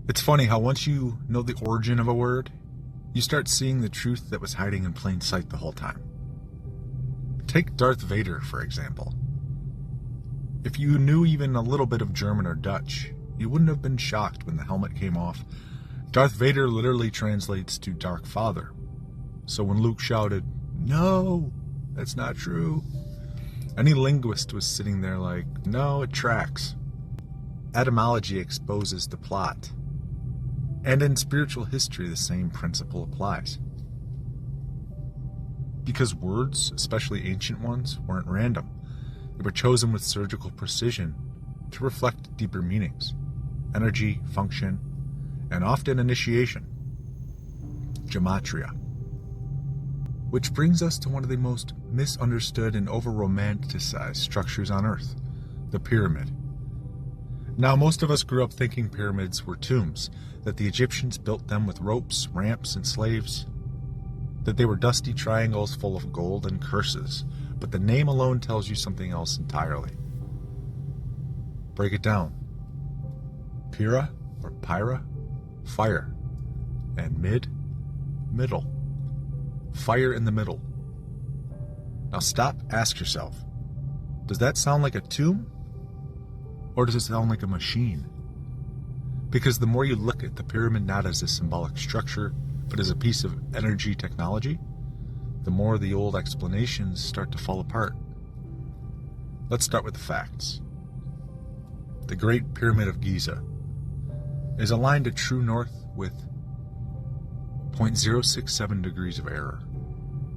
It's funny how once you know the origin of a word, you start seeing the truth that was hiding in plain sight the whole time. Take Darth Vader, for example. If you knew even a little bit of German or Dutch, you wouldn't have been shocked when the helmet came off. Darth Vader literally translates to Dark Father. So when Luke shouted, "No, that's not true," any linguist was sitting there like, "No, it tracks." Etymology exposes the plot. And in spiritual history, the same principle applies. Because words, especially ancient ones, weren't random. They were chosen with surgical precision to reflect deeper meanings: energy, function, and often initiation. Gematria. Which brings us to one of the most misunderstood and over-romanticized structures on Earth, the pyramid. Now, most of us grew up thinking pyramids were tombs, that the Egyptians built them with ropes, ramps, and slaves, that they were dusty triangles full of gold and curses, but the name alone tells you something else entirely. Break it down. Pyra, or Pyra, fire, and middle. Fire in the middle. Now stop, ask yourself, does that sound like a tomb? Or does it sound like a machine? Because the more you look at the pyramid not as a symbolic structure, but as a piece of energy technology, the more the old explanations start to fall apart. Let's start with the facts. The Great Pyramid of Giza is aligned to true north with 0.067 degrees of error,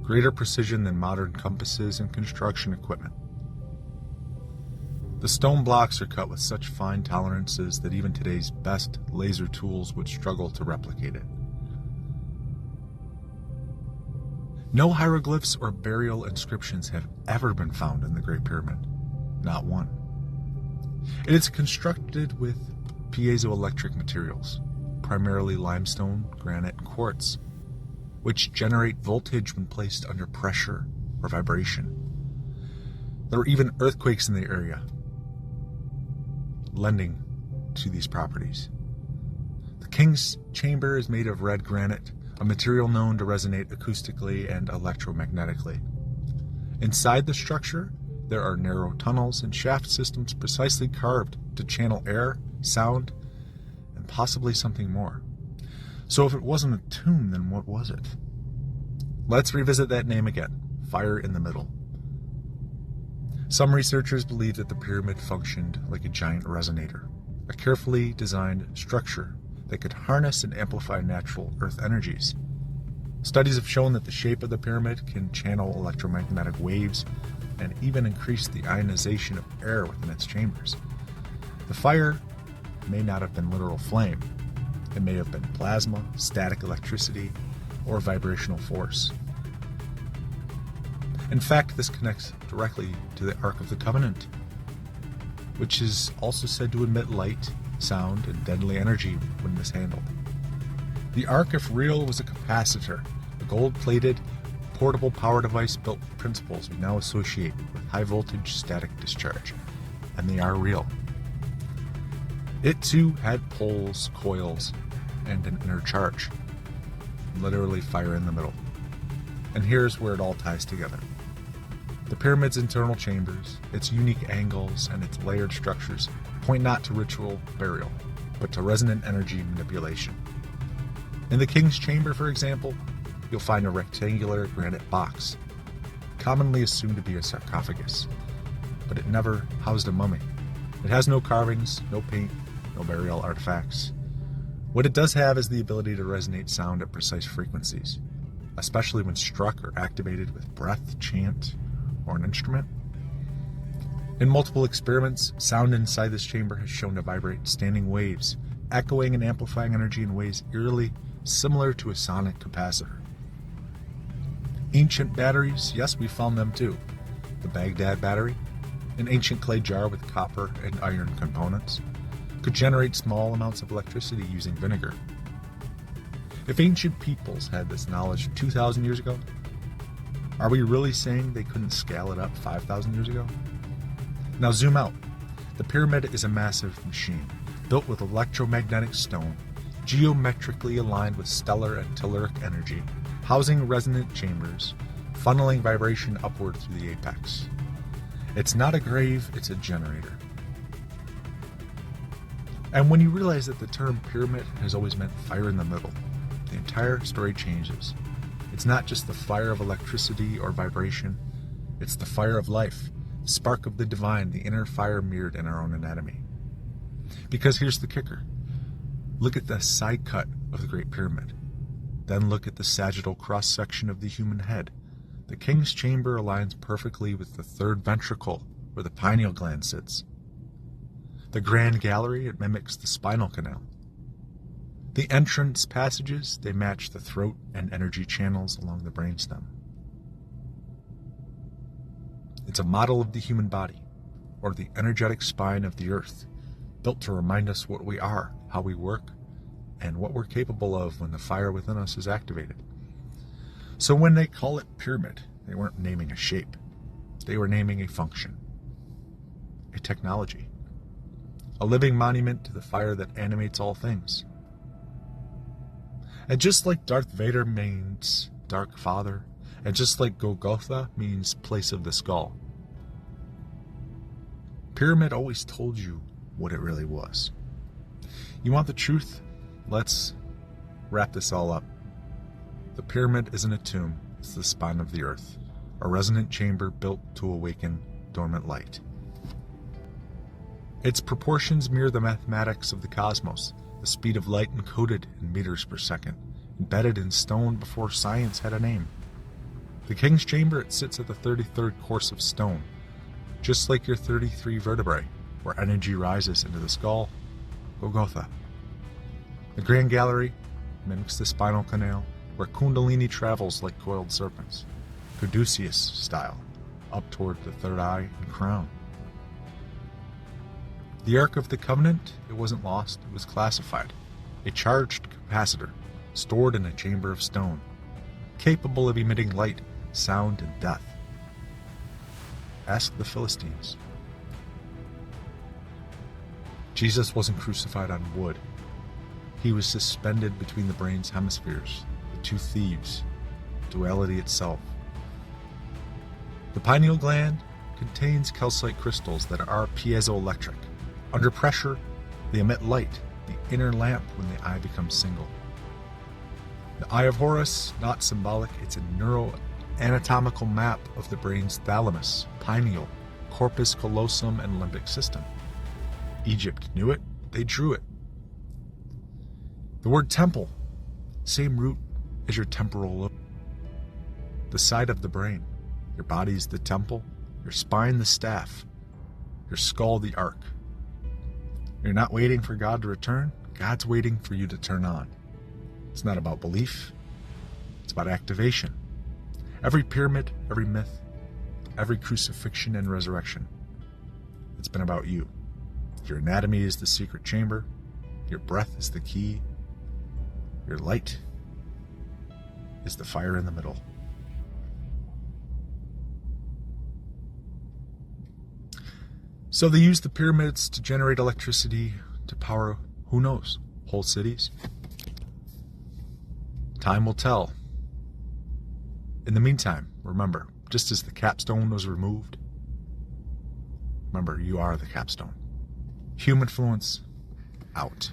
greater precision than modern compasses and construction equipment. The stone blocks are cut with such fine tolerances that even today's best laser tools would struggle to replicate it. No hieroglyphs or burial inscriptions have ever been found in the Great Pyramid. Not one. It is constructed with piezoelectric materials, primarily limestone, granite, and quartz, which generate voltage when placed under pressure or vibration. There were even earthquakes in the area, lending to these properties. The king's chamber is made of red granite, a material known to resonate acoustically and electromagnetically. Inside the structure, there are narrow tunnels and shaft systems precisely carved to channel air, sound, and possibly something more. So if it wasn't a tomb, then what was it? Let's revisit that name again, fire in the middle. Some researchers believe that the pyramid functioned like a giant resonator, a carefully designed structure that could harness and amplify natural earth energies. Studies have shown that the shape of the pyramid can channel electromagnetic waves and even increase the ionization of air within its chambers. The fire may not have been literal flame. It may have been plasma, static electricity, or vibrational force. In fact, this connects directly to the Ark of the Covenant, which is also said to emit light, sound, and deadly energy when mishandled. The Ark, if real, was a capacitor, a gold-plated, portable power device built with principles we now associate with high-voltage static discharge, and they are real. It too had poles, coils, and an inner charge. Literally fire in the middle. And here's where it all ties together. The pyramid's internal chambers, its unique angles, and its layered structures point not to ritual burial, but to resonant energy manipulation. In the king's chamber, for example, you'll find a rectangular granite box, commonly assumed to be a sarcophagus, but it never housed a mummy. It has no carvings, no paint, no burial artifacts. What it does have is the ability to resonate sound at precise frequencies, especially when struck or activated with breath, chant, or an instrument. In multiple experiments, sound inside this chamber has shown to vibrate standing waves, echoing and amplifying energy in ways eerily similar to a sonic capacitor. Ancient batteries, yes, we found them too. The Baghdad battery, an ancient clay jar with copper and iron components, could generate small amounts of electricity using vinegar. If ancient peoples had this knowledge 2,000 years ago, are we really saying they couldn't scale it up 5,000 years ago? Now zoom out. The pyramid is a massive machine, built with electromagnetic stone geometrically aligned with stellar and telluric energy, housing resonant chambers, funneling vibration upward through the apex. It's not a grave, it's a generator. And when you realize that the term pyramid has always meant fire in the middle, the entire story changes. It's not just the fire of electricity or vibration, it's the fire of life, spark of the divine, the inner fire mirrored in our own anatomy. Because here's the kicker. Look at the side cut of the Great Pyramid. Then look at the sagittal cross-section of the human head. The king's chamber aligns perfectly with the third ventricle, where the pineal gland sits. The grand gallery, it mimics the spinal canal. The entrance passages, they match the throat and energy channels along the brainstem. It's a model of the human body, or the energetic spine of the earth, built to remind us what we are, how we work, and what we're capable of when the fire within us is activated. So when they call it pyramid, they weren't naming a shape. They were naming a function, a technology, a living monument to the fire that animates all things. And just like Darth Vader means Dark Father, and just like Golgotha means place of the skull, pyramid always told you what it really was. You want the truth? Let's wrap this all up. The pyramid isn't a tomb, it's the spine of the earth, a resonant chamber built to awaken dormant light. Its proportions mirror the mathematics of the cosmos, the speed of light encoded in meters per second, embedded in stone before science had a name. The king's chamber, it sits at the 33rd course of stone, just like your 33 vertebrae, where energy rises into the skull, Golgotha. The grand gallery mimics the spinal canal, where Kundalini travels like coiled serpents, Caduceus style, up toward the third eye and crown. The Ark of the Covenant, it wasn't lost, it was classified. A charged capacitor, stored in a chamber of stone, capable of emitting light, sound, and death. Ask the Philistines. Jesus wasn't crucified on wood. He was suspended between the brain's hemispheres, the two thieves, duality itself. The pineal gland contains calcite crystals that are piezoelectric. Under pressure, they emit light, the inner lamp when the eye becomes single. The Eye of Horus, not symbolic, it's a neuroanatomical map of the brain's thalamus, pineal, corpus callosum, and limbic system. Egypt knew it, they drew it. The word temple, same root as your temporal lobe. The side of the brain. Your body's the temple, your spine the staff, your skull the ark. You're not waiting for God to return, God's waiting for you to turn on. It's not about belief, it's about activation. Every pyramid, every myth, every crucifixion and resurrection, it's been about you. Your anatomy is the secret chamber, your breath is the key, your light is the fire in the middle. So they used the pyramids to generate electricity, to power, who knows, whole cities? Time will tell. In the meantime, remember, just as the capstone was removed, remember, you are the capstone. Humanfluence, out.